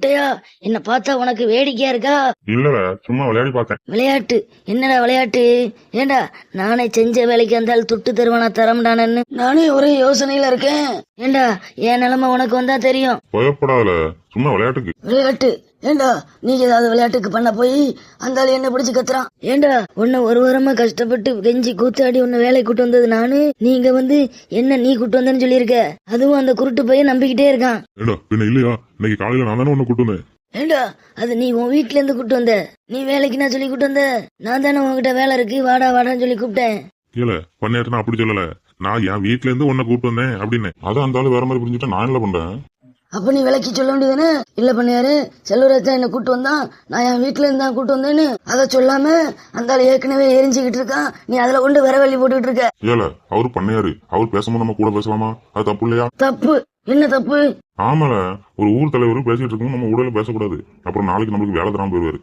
குட்டையா, என்ன பார்த்தா உனக்கு வேடிக்கையா இருக்கா? இல்ல, சும்மா விளையாடி பார்த்தேன். விளையாட்டு? என்னடா விளையாட்டு? ஏண்டா, நானே செஞ்ச வேலைக்கு அந்த ஆள் துட்டு தருவானா தரமாட்டானு நானே ஒரே யோசனையில இருக்கேன். ஏண்டா, என் நிலைமை உனக்கு வந்தா தெரியும். பயப்படாத, சும்மா விளையாட்டுக்கு. விளையாட்டு? ஏண்டா, நீங்க ஏதாவது விளையாட்டுக்கு பண்ண போய் அந்த ஆள் என்ன பிடிச்சு கத்துறான். ஏண்டா, உன்னை ஒரு வாரமா கஷ்டப்பட்டு கெஞ்சி கூத்தாடி உன்னை வேலை கூட்டு வந்தது நானு. நீங்க என்ன நீ கூட்டு வந்தேன்னு சொல்லியிருக்க. அதுவும் அந்த குருட்டு பையன் நம்பிக்கிட்டே இருக்கான். ஏடா பின்ன இல்லையா, இன்னைக்கு காலையில நான் தானே உன்னை கூட்டு வந்தேன். ஏண்டா, அது நீ உன் வீட்டுல இருந்து கூட்டு வந்த. நீ வேலைக்கு நான் சொல்லி கூட்டு வந்த. நான் தானே உன்கிட்ட வேலை இருக்கு வாடா வாடான்னு சொல்லி கூப்பிட்டேன். இல்ல பண்ணேட்டு நான் அப்படி சொல்லல. நான் என் வீட்டுல இருந்து உன்னை கூட்டு வந்தேன் அப்படின்னு. அதான் அந்த ஆளு வேற மாதிரி புரிஞ்சுட்டா நான் என்ன பண்றேன்? அப்ப நீ விலைக்கு சொல்ல வேண்டியதானே. இல்ல பண்ணியாரு, செல்வராஜ் தான் என்ன கூட்டு வந்தான், நான் என் வீட்டுல இருந்தா கூட்டு வந்தேன்னு அதை சொல்லாம அந்த ஆள் ஏற்கனவே எரிஞ்சுக்கிட்டு இருக்கான். நீ அதுல கொண்டு விர வழி போட்டுக்கிட்டு இருக்க. ஏல அவரு பண்ணையாரு, அவர் பேசும்போது நம்ம கூட பேசலாமா? அது தப்பு இல்லையா? தப்பு? என்ன தப்பு? ஆமால, ஒரு ஊர் தலைவர் பேசிட்டு இருக்கும் நம்ம ஊடல பேசக்கூடாது. அப்புறம் நாளைக்கு நம்மளுக்கு வேலை தராம போயிருவாரு.